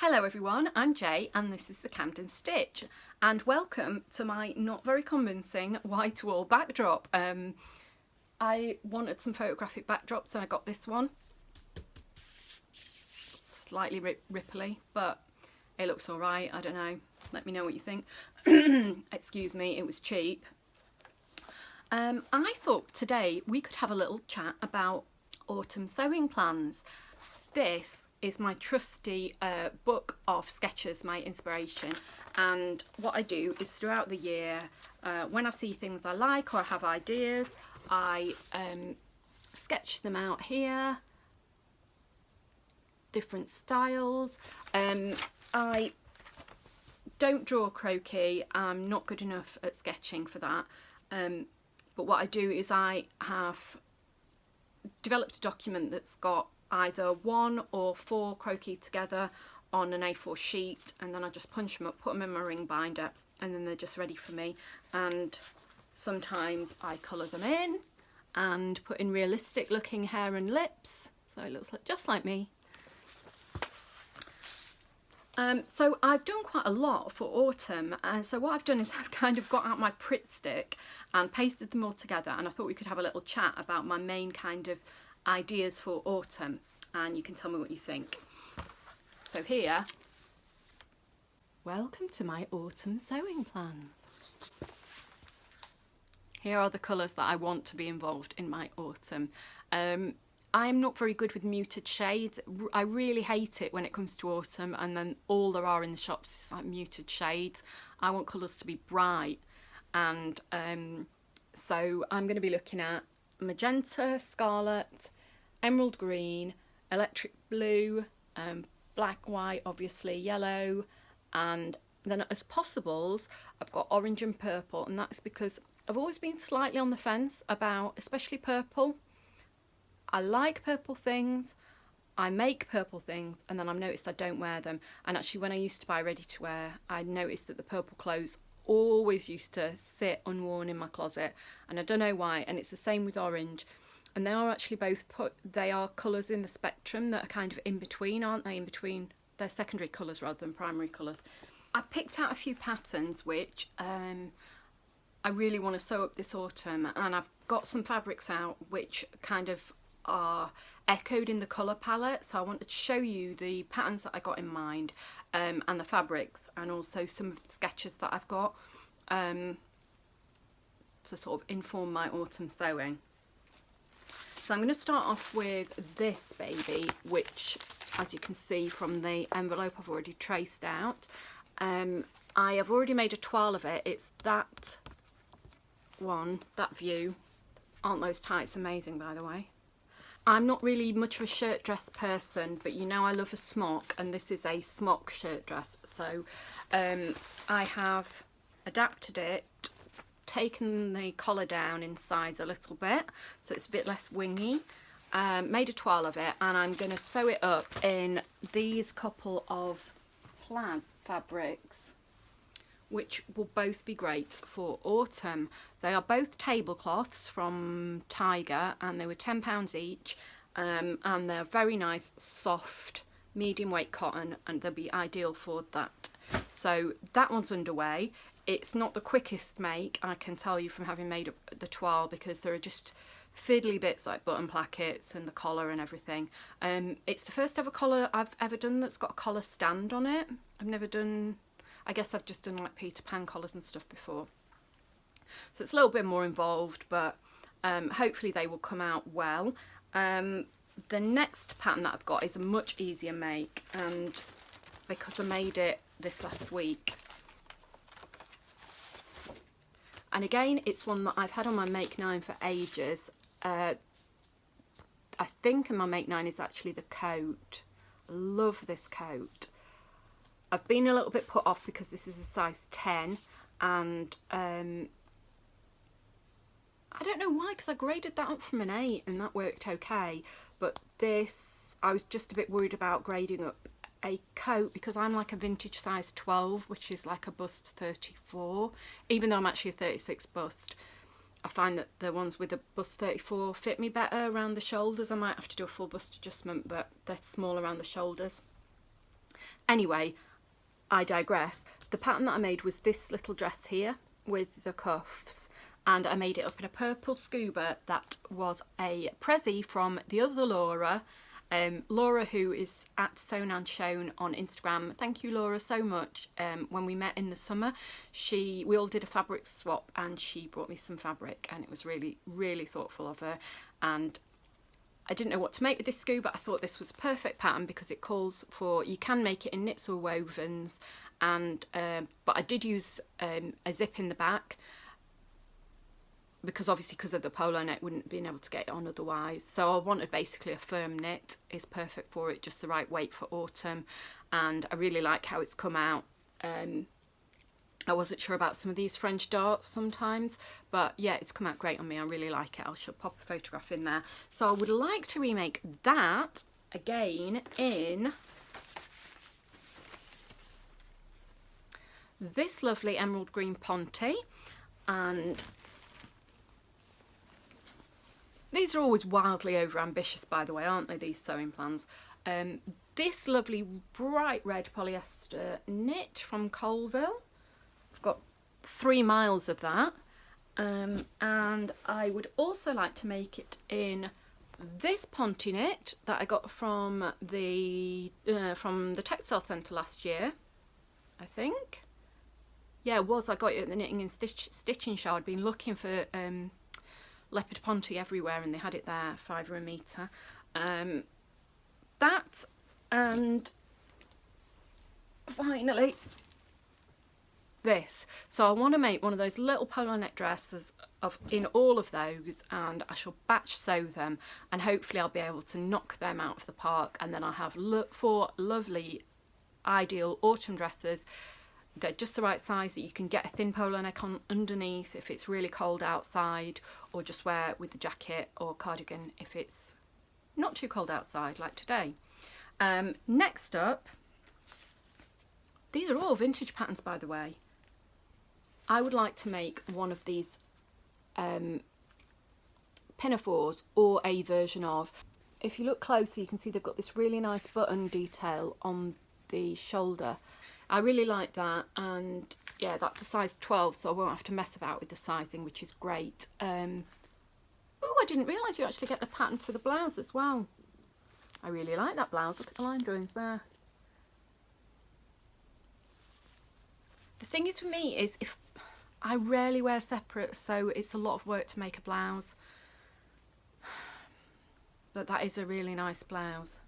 Hello everyone, I'm Jay and this is the Camden Stitch, and welcome to my not very convincing white wall backdrop. I wanted some photographic backdrops and I got this one. Slightly ripply, but it looks alright, I don't know. Let me know what you think. Excuse me, it was cheap. I thought today we could have a little chat about autumn sewing plans. This is my trusty book of sketches, my inspiration, and what I do is throughout the year, when I see things I like or I have ideas, I sketch them out here, different styles. I don't draw croquis, I'm not good enough at sketching for that, but what I do is I have developed a document that's got either 1 or 4 croquis together on an A4 sheet, and then I just punch them up, put them in my ring binder, and then they're just ready for me. And sometimes I colour them in and put in realistic looking hair and lips, so it looks like just like me. So I've done quite a lot for autumn, and so what I've done is I've kind of got out my Pritt stick and pasted them all together, and I thought we could have a little chat about my main kind of ideas for autumn, and you can tell me what you think. So here, welcome to my autumn sewing plans. Here are the colours that I want to be involved in my autumn. I'm not very good with muted shades. I really hate it when it comes to autumn and then all there are in the shops is like muted shades. I want colours to be bright, and so I'm going to be looking at magenta, scarlet, emerald green, electric blue, black, white, obviously yellow, and then as possibles I've got orange and purple, and that's because I've always been slightly on the fence about especially purple. I like purple things, I make purple things, and then I've noticed I don't wear them. And actually when I used to buy ready to wear, I noticed that the purple clothes always used to sit unworn in my closet, and I don't know why. And it's the same with orange, and they are actually both they are colours in the spectrum that are kind of in between, aren't they? In between, they're secondary colours rather than primary colours. I picked out a few patterns which I really want to sew up this autumn, and I've got some fabrics out which kind of are echoed in the colour palette, so I wanted to show you the patterns that I got in mind, and the fabrics, and also some of the sketches that I've got to sort of inform my autumn sewing. So I'm going to start off with this baby, which as you can see from the envelope I've already traced out. I have already made a toile of it. It's that one, that view. Aren't those tights amazing, by the way? I'm not really much of a shirt dress person, but you know I love a smock, and this is a smock shirt dress. So I have adapted it, taken the collar down in size a little bit so it's a bit less wingy, made a toile of it, and I'm going to sew it up in these couple of plaid fabrics, which will both be great for autumn. They are both tablecloths from Tiger, and they were £10 each, and they're very nice, soft, medium weight cotton, and they'll be ideal for that. So that one's underway. It's not the quickest make, I can tell you from having made the toile, because there are just fiddly bits like button plackets and the collar and everything. It's the first ever collar I've ever done that's got a collar stand on it. I've never done, I guess I've just done like Peter Pan collars and stuff before. So it's a little bit more involved, but hopefully they will come out well. The next pattern that I've got is a much easier make, and because I made it this last week. And again, it's one that I've had on my Make 9 for ages. I think my Make 9 is actually the coat. I love this coat. I've been a little bit put off because this is a size 10, and I don't know why, because I graded that up from an 8 and that worked okay, but this, I was just a bit worried about grading up a coat because I'm like a vintage size 12, which is like a bust 34, even though I'm actually a 36 bust. I find that the ones with a bust 34 fit me better around the shoulders. I might have to do a full bust adjustment, but they're small around the shoulders. Anyway, I digress. The pattern that I made was this little dress here with the cuffs, and I made it up in a purple scuba that was a prezi from the other Laura, Laura, who is at Sewn and Shown on Instagram. Thank you, Laura, so much. When we met in the summer, we all did a fabric swap, and she brought me some fabric, and it was really, really thoughtful of her. And I didn't know what to make with this scuba. I thought this was a perfect pattern because it calls for, you can make it in knits or wovens, and but I did use a zip in the back, because obviously because of the polo neck, wouldn't have been able to get it on otherwise. So I wanted basically a firm knit. Is perfect for it, just the right weight for autumn, and I really like how it's come out. I wasn't sure about some of these French darts sometimes, but yeah, it's come out great on me. I really like it. I shall pop a photograph in there. So I would like to remake that again in this lovely emerald green Ponte, and these are always wildly over ambitious, by the way, aren't they, these sewing plans? This lovely bright red polyester knit from Colville. I've got 3 miles of that. And I would also like to make it in this Ponte knit that I got from the textile centre last year, I think. Yeah, it was. I got it at the Knitting and Stitching Show. I'd been looking for leopard Ponte everywhere, and they had it there, £5 a metre. That, and finally this. So I want to make one of those little polo neck dresses in all of those, and I shall batch sew them, and hopefully I'll be able to knock them out of the park, and then I'll have 4 lovely ideal autumn dresses. They're just the right size that you can get a thin polo neck on underneath if it's really cold outside, or just wear with the jacket or cardigan if it's not too cold outside like today. Next up, these are all vintage patterns, by the way. I would like to make one of these pinafores, or a version of. If you look closer, you can see they've got this really nice button detail on the shoulder. I really like that, and yeah, that's a size 12, so I won't have to mess about with the sizing, which is great. Oh, I didn't realise you actually get the pattern for the blouse as well. I really like that blouse. Look at the line drawings there. The thing is with me is, if I rarely wear separate, so it's a lot of work to make a blouse. But that is a really nice blouse.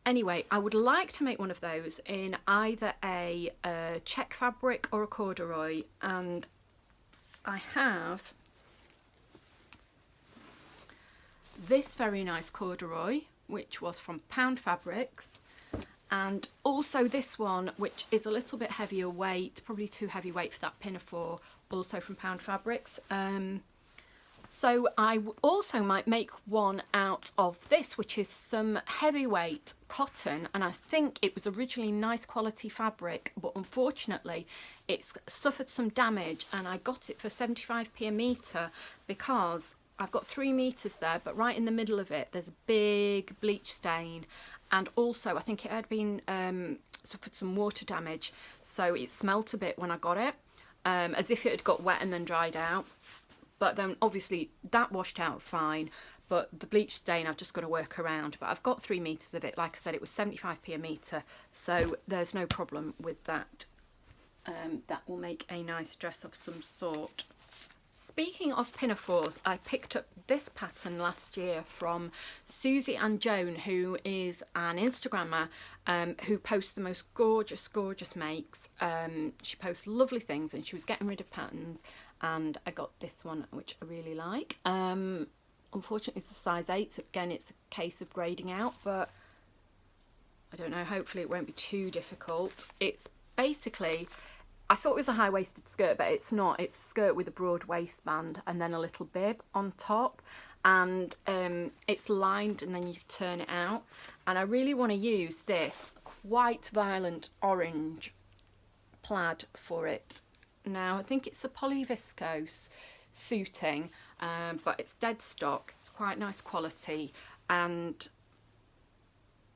Anyway, I would like to make one of those in either a check fabric or a corduroy, and I have this very nice corduroy, which was from Pound Fabrics, and also this one, which is a little bit heavier weight, probably too heavy weight for that pinafore, also from Pound Fabrics. So I also might make one out of this, which is some heavyweight cotton, and I think it was originally nice quality fabric, but unfortunately it's suffered some damage, and I got it for 75p a metre because I've got 3 metres there, but right in the middle of it there's a big bleach stain, and also I think it had been suffered some water damage, so it smelt a bit when I got it, as if it had got wet and then dried out. But then obviously that washed out fine, but the bleach stain I've just got to work around. But I've got 3 metres of it. Like I said, it was 75p a metre, so there's no problem with that. That will make a nice dress of some sort. Speaking of pinafores, I picked up this pattern last year from Susie and Joan, who is an Instagrammer who posts the most gorgeous, gorgeous makes. She posts lovely things, and she was getting rid of patterns, and I got this one, which I really like. Unfortunately, it's the size 8, so again, it's a case of grading out, but I don't know, hopefully it won't be too difficult. It's basically, I thought it was a high-waisted skirt, but it's not. It's a skirt with a broad waistband and then a little bib on top, and it's lined, and then you turn it out. And I really want to use this quite violent orange plaid for it. Now, I think it's a polyviscose suiting, but it's dead stock. It's quite nice quality, and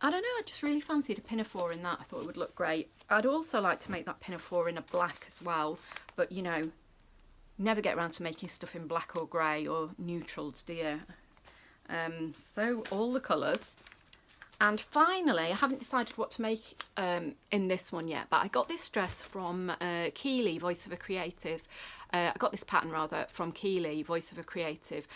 I don't know, I just really fancied a pinafore in that. I thought it would look great. I'd also like to make that pinafore in a black as well, but you know, never get around to making stuff in black or grey or neutrals, do you? So all the colours. And finally, I haven't decided what to make in this one yet, but I got this dress from Keeley, Voice of a Creative. I got this pattern rather from Keeley, Voice of a Creative,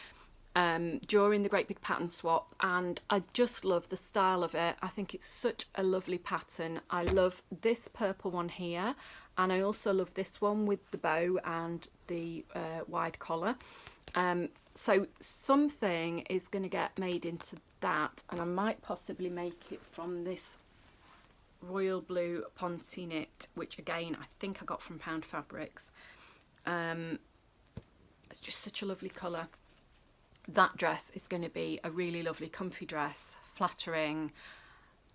during the Great Big Pattern Swap, and I just love the style of it. I think it's such a lovely pattern. I love this purple one here, and I also love this one with the bow and the wide collar. So something is going to get made into that, and I might possibly make it from this royal blue Ponte knit, which again I think I got from Pound Fabrics. It's just such a lovely colour. That dress is going to be a really lovely comfy dress, flattering.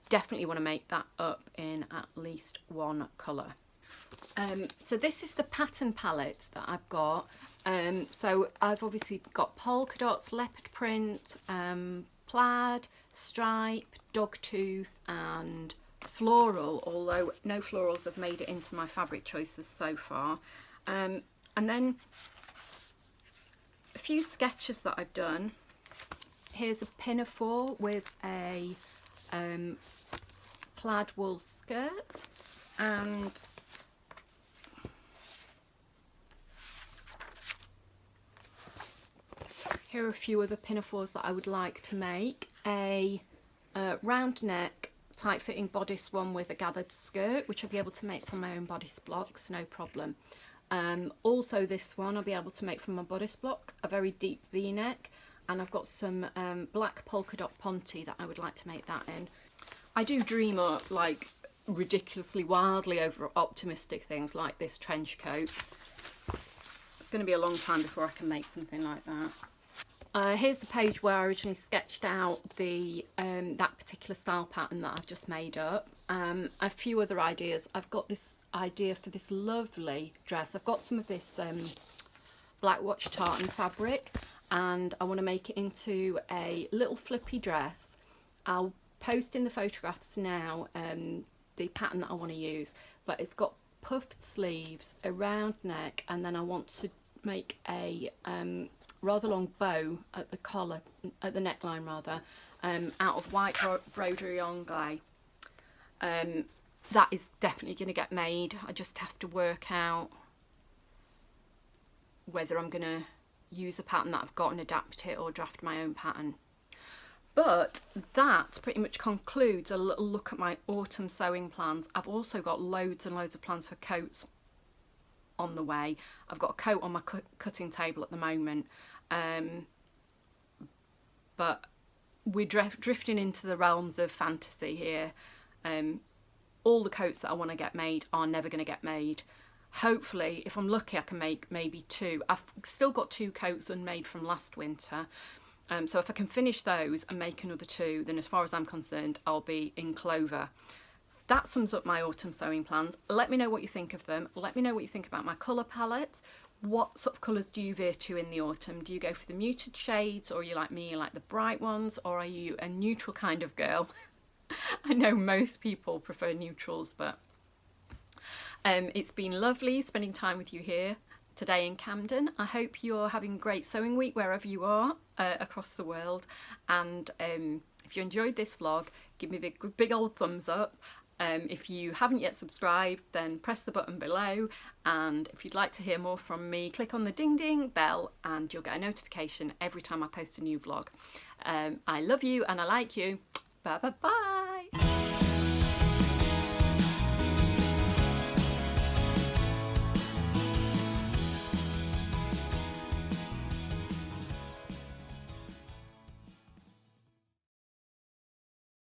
Definitely want to make that up in at least one colour. So this is the pattern palette that I've got. So I've obviously got polka dots, leopard print, plaid, stripe, dogtooth and floral, although no florals have made it into my fabric choices so far. And then a few sketches that I've done. Here's a pinafore with a plaid wool skirt, and here are a few other pinafores that I would like to make. A round neck, tight fitting bodice one with a gathered skirt, which I'll be able to make from my own bodice blocks, no problem. Also this one I'll be able to make from my bodice block, a very deep V-neck, and I've got some black polka dot Ponte that I would like to make that in. I do dream up like ridiculously wildly over optimistic things like this trench coat. It's going to be a long time before I can make something like that. Here's the page where I originally sketched out the that particular style pattern that I've just made up. A few other ideas. I've got this idea for this lovely dress. I've got some of this black watch tartan fabric, and I want to make it into a little flippy dress. I'll post in the photographs now the pattern that I want to use, but it's got puffed sleeves, a round neck, and then I want to make a rather long bow at the collar, at the neckline rather, out of white broderie anglais. That is definitely going to get made. I just have to work out whether I'm going to use a pattern that I've got and adapt it or draft my own pattern. But that pretty much concludes a little look at my autumn sewing plans. I've also got loads and loads of plans for coats on the way. I've got a coat on my cutting table at the moment, but we're drifting into the realms of fantasy here. All the coats that I want to get made are never going to get made. Hopefully, if I'm lucky, I can make maybe two. I've still got 2 coats unmade from last winter. So if I can finish those and make another 2, then as far as I'm concerned, I'll be in clover. That sums up my autumn sewing plans. Let me know what you think of them. Let me know what you think about my colour palette. What sort of colours do you veer to in the autumn? Do you go for the muted shades, or are you like me, you like the bright ones, or are you a neutral kind of girl? I know most people prefer neutrals, but it's been lovely spending time with you here today in Camden. I hope you're having a great sewing week wherever you are across the world, and if you enjoyed this vlog, give me the big old thumbs up. If you haven't yet subscribed, then press the button below, and if you'd like to hear more from me, click on the ding ding bell and you'll get a notification every time I post a new vlog. I love you and I like you. Bye bye bye.